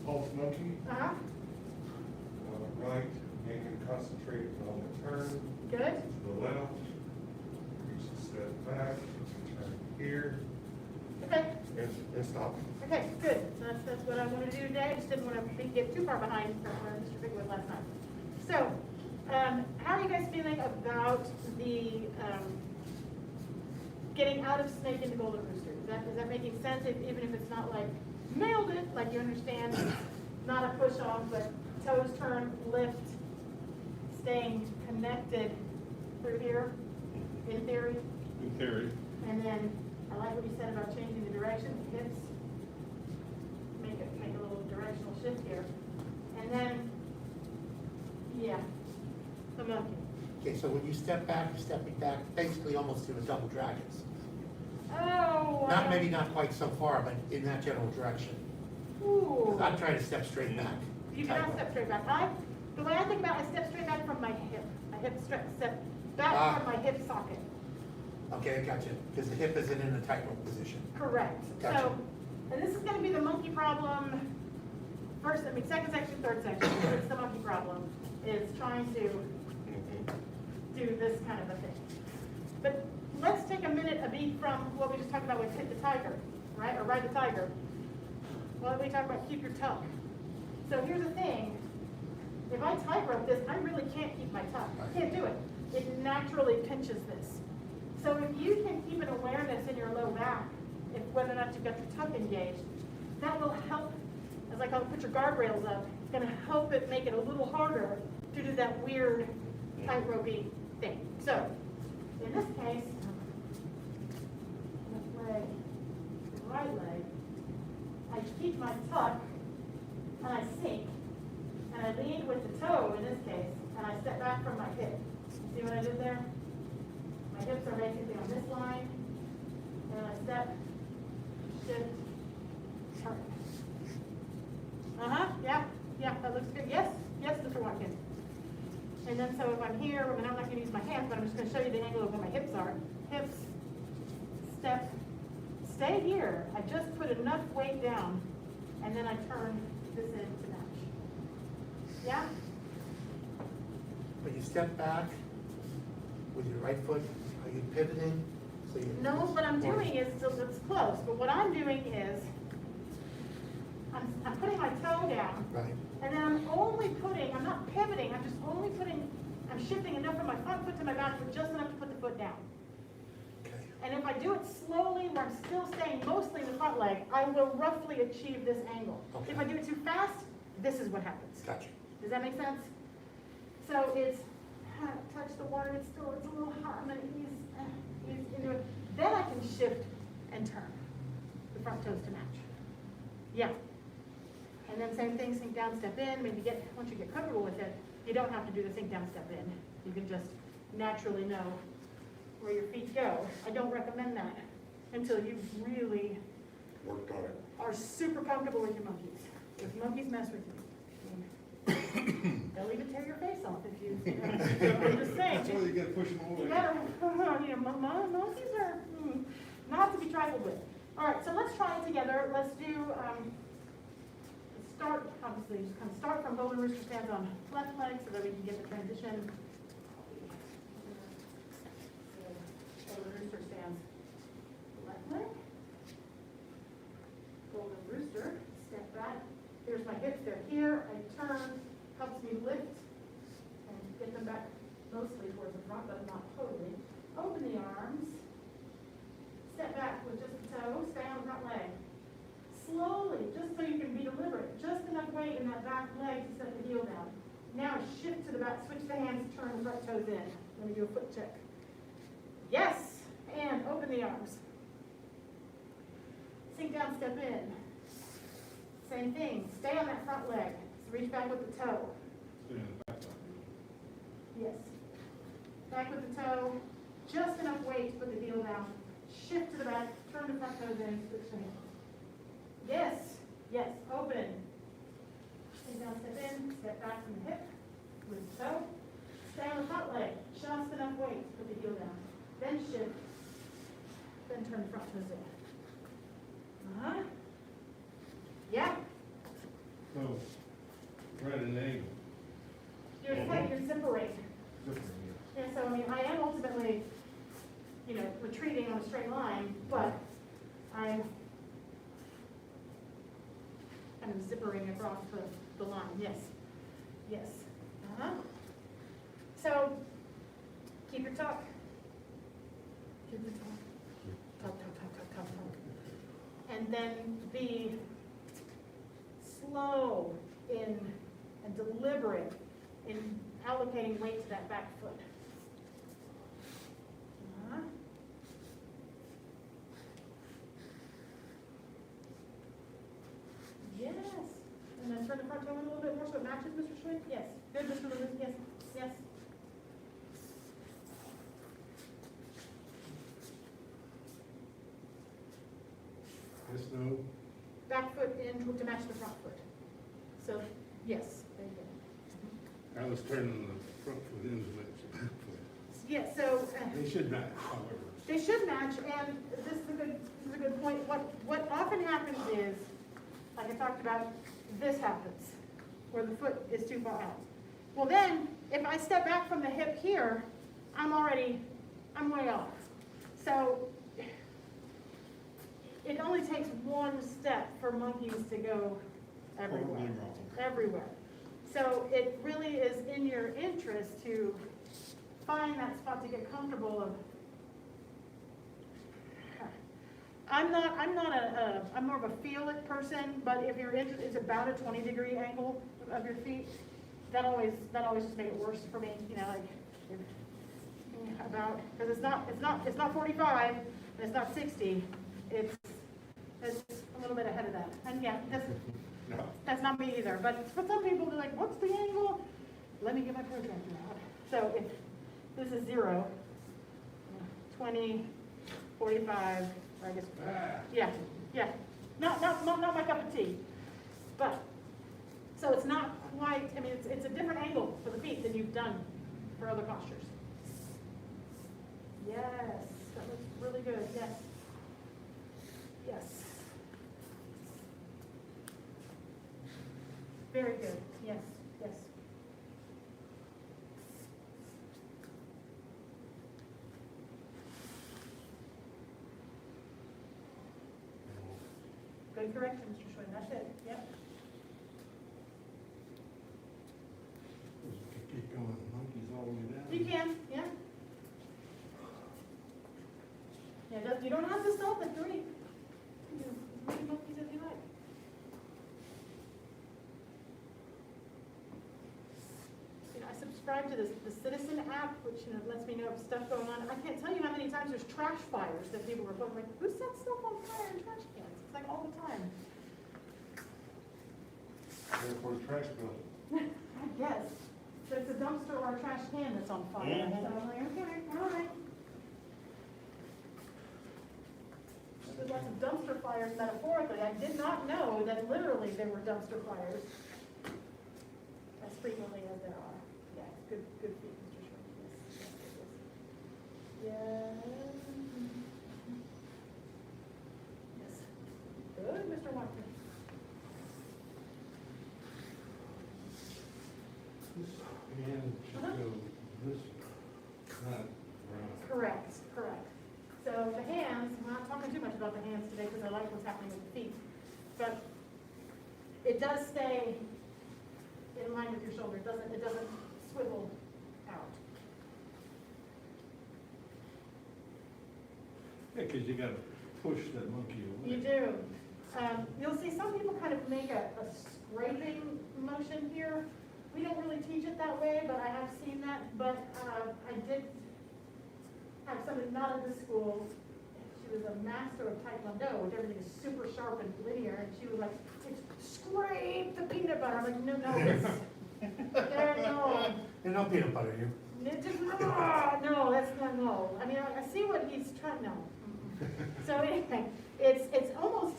pulse monkey. Uh-huh. Right, make it concentrate on the turn. Good. To the left. Reach the step back. Turn here. Okay. And stop. Okay, good. That's what I want to do today. I just didn't want to get too far behind from where Mr. Big was last time. So, how are you guys feeling about the getting out of snake into golden rooster? Is that making sense? Even if it's not like nailed it, like you understand, it's not a push off, but toes turn, lift, staying connected through here, in theory. In theory. And then I like what you said about changing the direction, hips. Make a little directional shift here. And then, yeah, the monkey. Okay, so when you step back, you're stepping back basically almost to a double dragons. Oh. Maybe not quite so far, but in that general direction. Ooh. I'm trying to step straight back. You cannot step straight back. The way I think about it, I step straight back from my hip. My hip step back from my hip socket. Okay, I got you. Because the hip isn't in a tightrope position. Correct. Gotcha. So, and this is going to be the monkey problem. Second section, third section. It's the monkey problem. Is trying to do this kind of a thing. But let's take a beat from what we just talked about with hit the tiger, right? Or ride the tiger. Well, we talk about keep your tuck. So here's the thing. If I tightrope this, I really can't keep my tuck. I can't do it. It naturally pinches this. So if you can keep an awareness in your low back, whether or not you've got your tuck engaged, that will help, as I call it, put your guardrails up. It's going to help it make it a little harder to do that weird tightrope-y thing. So in this case, left leg, right leg, I keep my tuck and I sink, and I lead with the toe in this case, and I step back from my hip. See what I did there? My hips are basically on this line, and I step, shift, turn. Yeah, that looks good. Yes, Mr. Watkins. And then so if I'm here, I'm not going to use my hands, but I'm just going to show you the angle of where my hips are. Hips, step, stay here. I just put enough weight down, and then I turn this in to match. Yeah? When you step back with your right foot, are you pivoting? So you No, what I'm doing is, so it's close, but what I'm doing is, I'm putting my toe down, Right. and then I'm not pivoting, I'm shifting enough from my front foot to my back foot, just enough to put the foot down. Okay. And if I do it slowly, where I'm still staying mostly in the front leg, I will roughly achieve this angle. Okay. If I do it too fast, this is what happens. Gotcha. Does that make sense? So it's, touch the water, it's a little hot, I'm gonna ease into it. Then I can shift and turn the front toes to match. Yeah. And then same thing, sink down, step in, once you get comfortable with it, you don't have to do the sink down, step in. You can just naturally know where your feet go. I don't recommend that until you really Worked on it. are super comfortable with your monkeys. If monkeys mess with you, they'll even tear your face off if you, I'm just saying. That's why you gotta push them You away. gotta, monkeys are not to be trifled with. All right, so let's try it together. Let's do, start, obviously, just kind of start from golden rooster stands on left leg so that we can get the transition. Golden rooster stands left leg. Golden rooster, step back. Here's my hips, they're here. I turn, helps me lift and get them back mostly towards the front, but not totally. Open the arms. Step back with just the toe, stay on the front leg. Slowly, just so you can be deliberate, just enough weight in that back leg to set the heel down. Now shift to the back, switch the hands, turn the front toes in. Let me do a foot check. Yes, and open the arms. Sink down, step in. Same thing, stay on that front leg. So reach back with the toe. Yes. Back with the toe, just enough weight to put the heel down. Shift to the back, turn the front toes in, switch the hands. Yes, open. Sink down, step in, step back from the hip with the toe. Stay on the front leg, just enough weight to put the heel down. Then shift, then turn the front toes in. Yeah. So, right at an angle. You're zippering. Different, Yeah, so I mean, I am ultimately, retreating on a straight line, but I'm kind of zippering across the line, yes, yes. Uh-huh. So, keep your talk. Keep your talk. Talk, talk, talk, talk, talk, talk. And then be slow in and deliberate in allocating weight to that back foot. Uh-huh. Yes. And then turn the front toe in a little bit more so it matches, Mr. Schwinn? Yes. Good, Mr. Lewis. Yes. Yes. Yes, no? Back foot in to match the front foot. So, yes. There you go. I was turning the front foot into the back foot. Yeah, so. They should not, however. They should match, and this is a good point. What often happens is, like I talked about, this happens, where the foot is too far out. Well then, if I step back from the hip here, I'm way off. So, it only takes one step for monkeys to go everywhere. Totally wrong. Everywhere. So it really is in your interest to find that spot to get comfortable of. I'm more of a feel it person, but if you're interested, it's about a 20-degree angle of your feet. That always just made it worse for me, because it's not 45, and it's not 60, it's a little bit ahead of that. And yeah, that's not me either, but for some people, they're like, what's the angle? Let me get my protractor out. So if this is 0, 20, 45, or I guess, yeah. Not my cup of tea. But, so it's not quite, I mean, it's a different angle for the feet than you've done for other postures. Yes, that looks really good, yes. Yes. Very good, yes, yes. Good correction, Mr. Schwinn, that's it, yep. Keep going, monkeys all the way down. You can, yeah. Yeah, you don't have to stop at 3. You can do as many monkeys as you like. I subscribe to the Citizen app, which lets me know of stuff going on. I can't tell you how many times there's trash fires that people report, like, who sets stuff on fire in trash cans? It's like all the time. Therefore, trash bill. I guess. So it's a dumpster or a trash can that's on fire. Mhm. So I'm like, okay, all right. There's lots of dumpster fires metaphorically. I did not know that literally there were dumpster fires as frequently as there are. Yeah, good feed, Mr. Schwinn. Yes, yes. Good, Mr. Watson. This hand should go this, not around. Correct. So the hands, I'm not talking too much about the hands today because I like what's happening with the feet. But it does stay in line with your shoulder. It doesn't swivel out. Yeah, because you gotta push that monkey away. You do. You'll see some people kind of make a scraping motion here. We don't really teach it that way, but I have seen that. But I did have somebody not at this school. She was a master of Taekwondo, which everything is super sharp and linear, and she was like, scrape the peanut butter. I'm like, no, it's, no. There's no peanut butter here. It's just, no, that's not, no. I mean, I see what he's trying, no. So anyway, it's almost,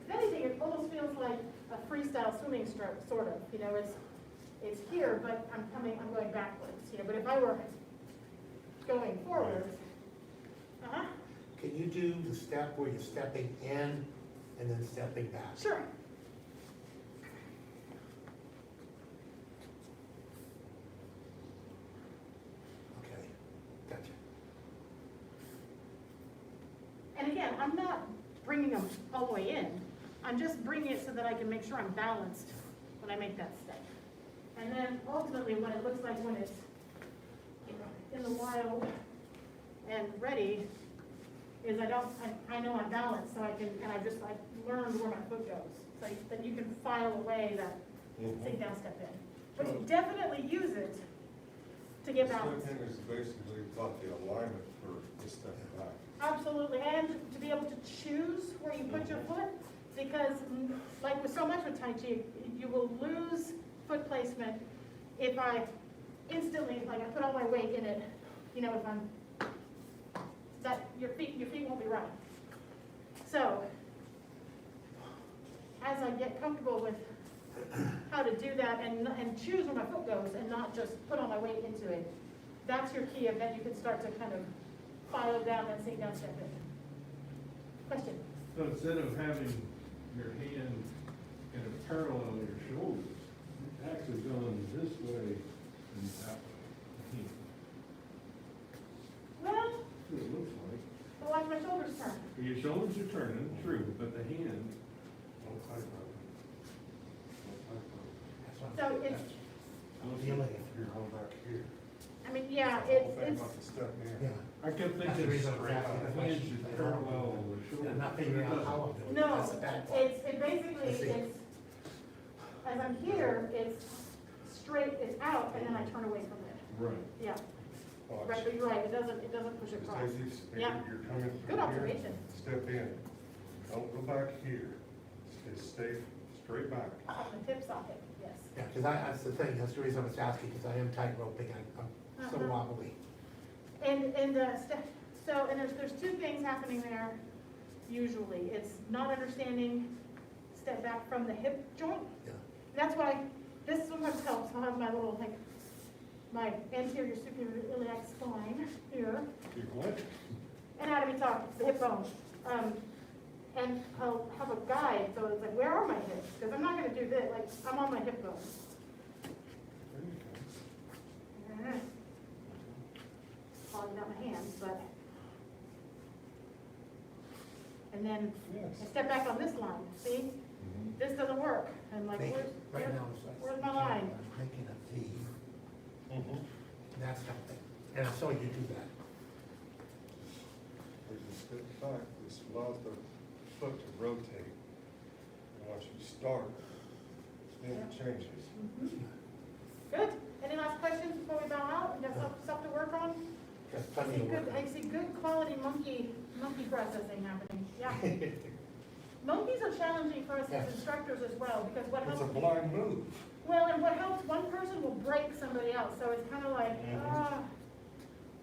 if anything, it almost feels like a freestyle swimming stroke, sort of. It's here, but I'm going backwards. But if I were going forward, Can you do the step where you're stepping in and then stepping back? Sure. bringing them all the way in. I'm just bringing it so that I can make sure I'm balanced when I make that step. And then ultimately what it looks like when it's, you know, in the wild and ready is I know I'm balanced, so I can, and I've just like learned where my foot goes. So that you can file away that sit down, step in. But you definitely use it to get balanced. Step in is basically about the alignment for the step back. Absolutely, and to be able to choose where you put your foot, because like with so much with Tai Chi, you will lose foot placement if I instantly, like I put all my weight in it, you know, if I'm, that your feet won't be right. So, as I get comfortable with how to do that and choose where my foot goes and not just put all my weight into it, that's your key, and then you can start to kind of file down and sit down, step in. Question? So instead of having your hand kind of parallel your shoulders, it's actually going this way and that way. Well, That's what it looks like. but watch my shoulders turn. Your shoulders are turning, true, but the hand, Don't type on it. Don't type on it. That's what So I'm- it's, I'm feeling it. You're going back here. I mean, yeah, The whole thing it's, about the step in. Yeah. I kept That's the thinking reason I'm asking the the hand question. should parallel the shoulder. I'm not figuring out how I'm doing it. no, That's the bad part. it basically, I see. it's, as I'm here, it's straight, it's out, and then I turn away from it. Right. Yeah, Watch. right, but you're right, it doesn't push Just across. as you Yeah. you're coming Good through here, observation. step in. Don't go back here. Stay straight back. On the tip socket, yes. Yeah, because that's the thing, that's the reason I was asking, because I am tight roping, I'm so Uh-huh. wobbly. And so, and there's two things happening there, usually. It's not understanding step back from the hip joint. Yeah. That's why this sometimes helps. I'll have my little, like, my anterior superior iliac spine here. You what? Anatomy talk, it's the hip bone. And I'll have a guide, so it's like, where are my hips? Because I'm not gonna do this, like, I'm on my hip bone. There you go. Falling down my hands, but. And then I Yes. step back on this line, see? This doesn't work. I'm like, Make- where's, Right now, it's like. where's my line? I'm making a V, Mhm. that's something, and I saw you do that. As you step back, this allows the foot to rotate. And once you start, then it changes. Mhm. Good. Any last questions before we bow out? We got stuff to work on? Got I plenty see of good, work. I see good quality monkey processing happening, yeah. Monkeys are challenging for us Yes. as instructors as well, because what It's a helps, blind move. well, and what helps, one person will break somebody else, so it's kind of like,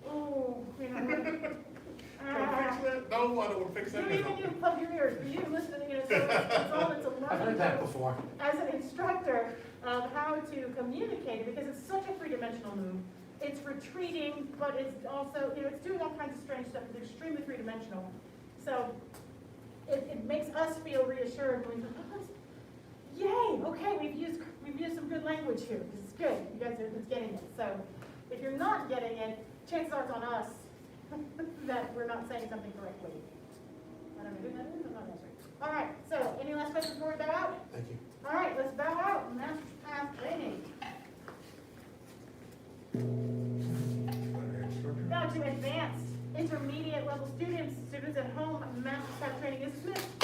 oh, you know. No, I don't want to fix You even, you plug your ears, you listen, you know, so it's a I've learning heard that curve before. as an instructor of how to communicate it, because it's such a three-dimensional move. It's retreating, but it's also, you know, it's doing all kinds of strange stuff. It's extremely three-dimensional. So it makes us feel reassured when we go, yay, okay, we've used some good language here. This is good. You guys are just getting it. So if you're not getting it, chances are it's on us that we're not saying something correctly. I don't know who that is. I'm not answering. All right. So any last questions before we bow out? Thank you. All right, let's bow out. Master's Path training. Now to advanced intermediate level students at home, Master's Path training is dismissed.